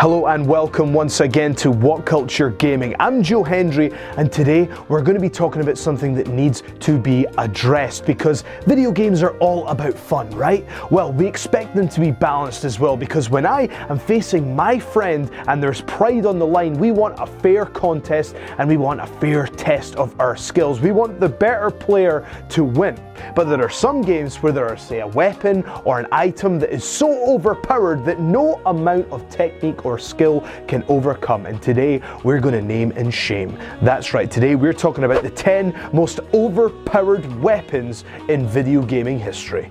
Hello and welcome once again to What Culture Gaming. I'm Joe Hendry and today we're going to be talking about something that needs to be addressed because video games are all about fun, right? Well, we expect them to be balanced as well because when I am facing my friend and there's pride on the line, we want a fair contest and we want a fair test of our skills. We want the better player to win. But there are some games where there are, say, a weapon or an item that is so overpowered that no amount of technique or skill can overcome. And today we're going to name and shame. That's right, today we're talking about the 10 most overpowered weapons in video gaming history.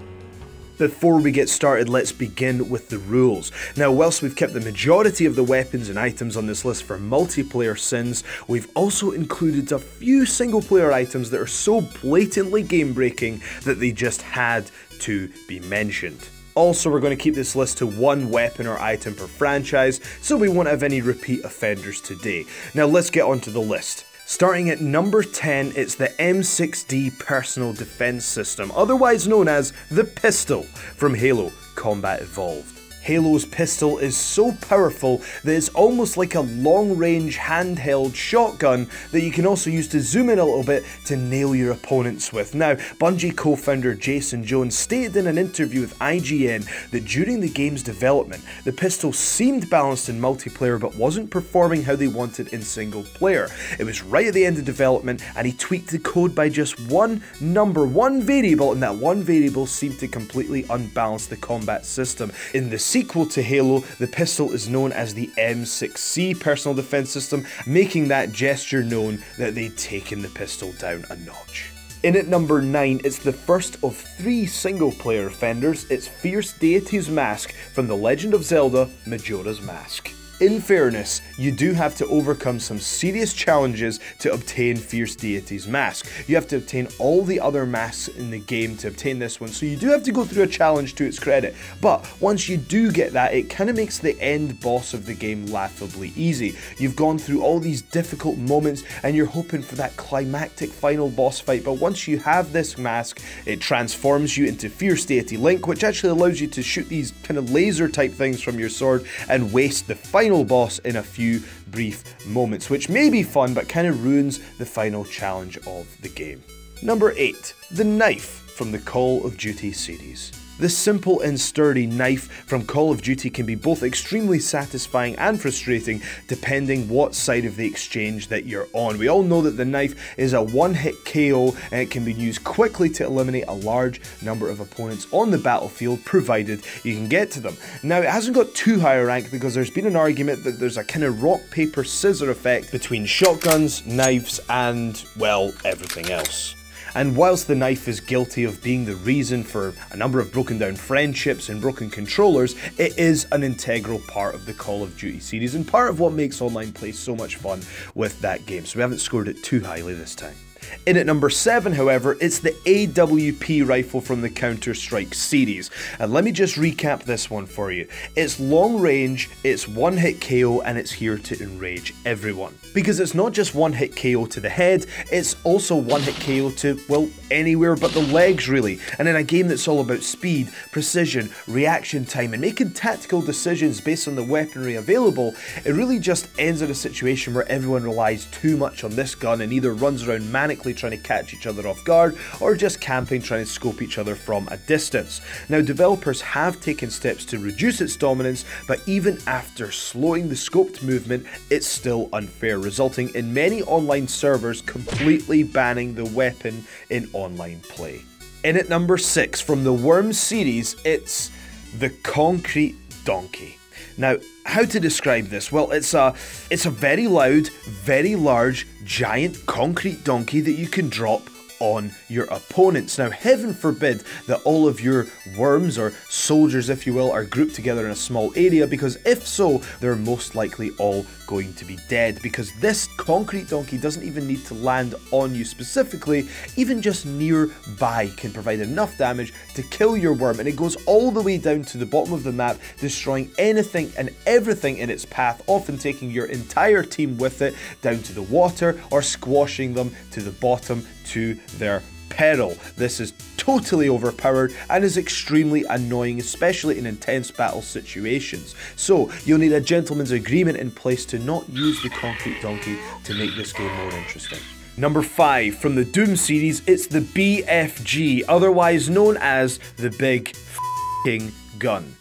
Before we get started, let's begin with the rules. Now, whilst we've kept the majority of the weapons and items on this list for multiplayer sins, we've also included a few single-player items that are so blatantly game-breaking that they just had to be mentioned. Also, we're going to keep this list to one weapon or item per franchise, so we won't have any repeat offenders today. Now, let's get onto the list. Starting at number 10, it's the M6D Personal Defense System, otherwise known as the Pistol from Halo Combat Evolved. Halo's pistol is so powerful that it's almost like a long-range handheld shotgun that you can also use to zoom in a little bit to nail your opponents with. Now, Bungie co-founder Jason Jones stated in an interview with IGN that during the game's development, the pistol seemed balanced in multiplayer but wasn't performing how they wanted in single player. It was right at the end of development and he tweaked the code by just one variable, and that one variable seemed to completely unbalance the combat system. In the sequel to Halo, the pistol is known as the M6C Personal Defense System, making that gesture known that they'd taken the pistol down a notch. In at number 9, it's the first of 3 single-player offenders. It's Fierce Deity's Mask from The Legend of Zelda: Majora's Mask. In fairness, you do have to overcome some serious challenges to obtain Fierce Deity's Mask. You have to obtain all the other masks in the game to obtain this one, so you do have to go through a challenge to its credit. But once you do get that, it kind of makes the end boss of the game laughably easy. You've gone through all these difficult moments and you're hoping for that climactic final boss fight, but once you have this mask, it transforms you into Fierce Deity Link, which actually allows you to shoot these kind of laser type things from your sword and waste the final boss in a few brief moments, which may be fun but kind of ruins the final challenge of the game. Number 8, the knife from the Call of Duty series. This simple and sturdy knife from Call of Duty can be both extremely satisfying and frustrating depending what side of the exchange that you're on. We all know that the knife is a one-hit KO and it can be used quickly to eliminate a large number of opponents on the battlefield, provided you can get to them. Now, it hasn't got too high a rank because there's been an argument that there's a kind of rock, paper, scissor effect between shotguns, knives, and, well, everything else. And whilst the knife is guilty of being the reason for a number of broken down friendships and broken controllers, it is an integral part of the Call of Duty series and part of what makes online play so much fun with that game, so we haven't scored it too highly this time. In at number 7, however, it's the AWP Rifle from the Counter-Strike series. And let me just recap this one for you. It's long range, it's one-hit KO, and it's here to enrage everyone. Because it's not just one-hit KO to the head, it's also one-hit KO to, well, anywhere but the legs, really. And in a game that's all about speed, precision, reaction time, and making tactical decisions based on the weaponry available, it really just ends in a situation where everyone relies too much on this gun and either runs around manically trying to catch each other off guard, or just camping trying to scope each other from a distance. Now, developers have taken steps to reduce its dominance, but even after slowing the scoped movement, it's still unfair, resulting in many online servers completely banning the weapon in online play. In at number 6, from the Worms series, it's the Concrete Donkey. Now, how to describe this? Well, it's a very loud, very large, giant concrete donkey that you can drop on your opponents. Now, heaven forbid that all of your worms, or soldiers if you will, are grouped together in a small area, because if so, they're most likely all going to be dead, because this concrete donkey doesn't even need to land on you specifically, even just nearby can provide enough damage to kill your worm, and it goes all the way down to the bottom of the map, destroying anything and everything in its path, often taking your entire team with it down to the water or squashing them to the bottom to their peril. This is totally overpowered and is extremely annoying, especially in intense battle situations. So you'll need a gentleman's agreement in place to not use the concrete donkey to make this game more interesting. Number 5, from the Doom series, it's the BFG, otherwise known as the Big F***ing Gun.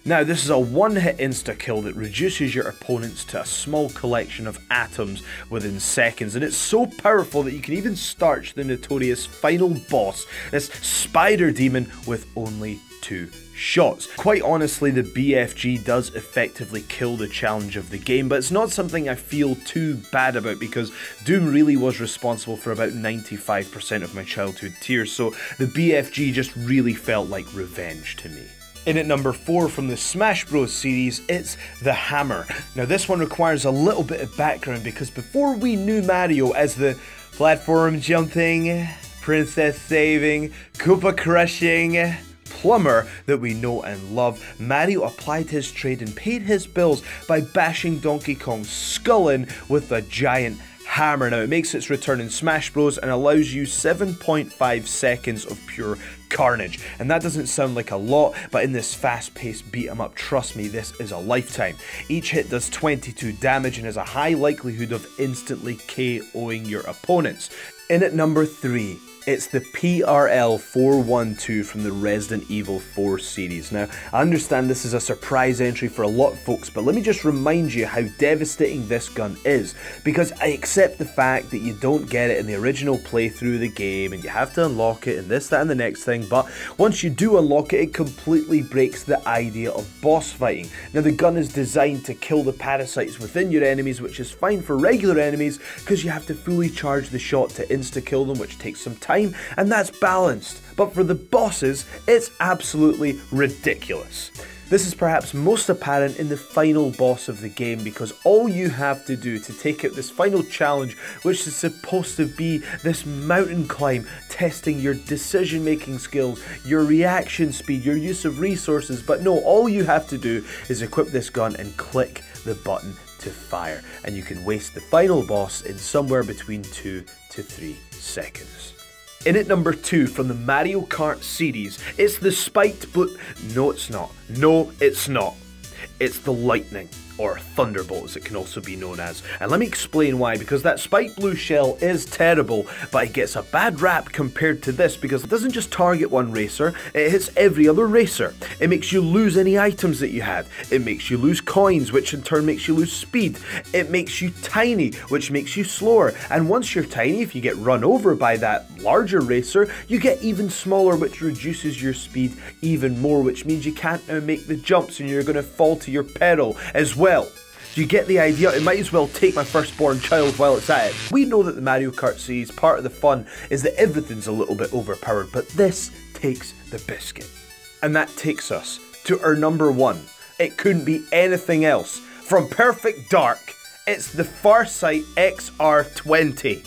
Now, this is a one-hit insta-kill that reduces your opponents to a small collection of atoms within seconds, and it's so powerful that you can even starch the notorious final boss, this spider demon, with only 2 shots. Quite honestly, the BFG does effectively kill the challenge of the game, but it's not something I feel too bad about because Doom really was responsible for about 95% of my childhood tears, so the BFG just really felt like revenge to me. In at number 4 from the Smash Bros series, it's the hammer. Now this one requires a little bit of background because before we knew Mario as the platform jumping, princess saving, Koopa crushing plumber that we know and love, Mario applied his trade and paid his bills by bashing Donkey Kong's skull in with a giant hammer. Now it makes its return in Smash Bros and allows you 7.5 seconds of pure carnage, and that doesn't sound like a lot, but in this fast-paced beat-em-up, trust me, this is a lifetime. Each hit does 22 damage and has a high likelihood of instantly KOing your opponents. In at number 3, it's the PRL 412 from the Resident Evil 4 series. Now, I understand this is a surprise entry for a lot of folks, but let me just remind you how devastating this gun is, because I accept the fact that you don't get it in the original playthrough of the game, and you have to unlock it, and this, that, and the next thing, but once you do unlock it, it completely breaks the idea of boss fighting. Now, the gun is designed to kill the parasites within your enemies, which is fine for regular enemies, because you have to fully charge the shot to insta-kill them, which takes some time, and that's balanced. But for the bosses, it's absolutely ridiculous. This is perhaps most apparent in the final boss of the game, because all you have to do to take out this final challenge, which is supposed to be this mountain climb, testing your decision-making skills, your reaction speed, your use of resources, but no, all you have to do is equip this gun and click the button to fire, and you can waste the final boss in somewhere between 2 to 3 seconds. In at number 2 from the Mario Kart series, it's the spiked blue... No, it's not. No, it's not. It's the lightning, or thunderbolt as it can also be known as. And let me explain why, because that spiked blue shell is terrible, but it gets a bad rap compared to this because it doesn't just target one racer, it hits every other racer. It makes you lose any items that you had. It makes you lose coins, which in turn makes you lose speed. It makes you tiny, which makes you slower. And once you're tiny, if you get run over by that larger racer, you get even smaller, which reduces your speed even more, which means you can't now make the jumps and you're going to fall to your peril as well. Do you get the idea? It might as well take my firstborn child while it's at it. We know that the Mario Kart series, part of the fun is that everything's a little bit overpowered, but this takes the biscuit. And that takes us to our number 1. It couldn't be anything else. From Perfect Dark, it's the Farsight XR20.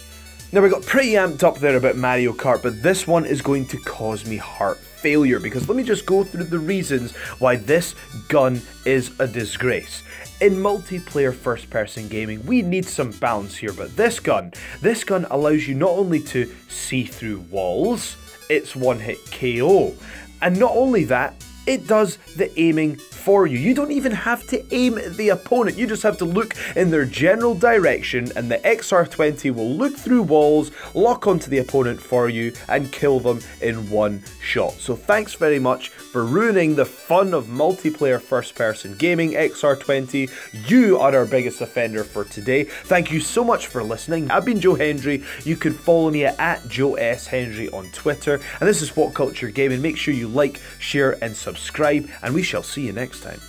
Now, we got pretty amped up there about Mario Kart, but this one is going to cause me heart failure, because let me just go through the reasons why this gun is a disgrace. In multiplayer first-person gaming, we need some balance here, but this gun allows you not only to see through walls, it's one-hit KO, and not only that, it does the aiming for you. You don't even have to aim at the opponent, you just have to look in their general direction and the XR20 will look through walls, lock onto the opponent for you and kill them in one shot. So thanks very much for ruining the fun of multiplayer first-person gaming, XR20. You are our biggest offender for today. Thank you so much for listening. I've been Joe Hendry. You can follow me at Joe S. Hendry on Twitter. And this is What Culture Gaming. Make sure you like, share and subscribe, and we shall see you next time.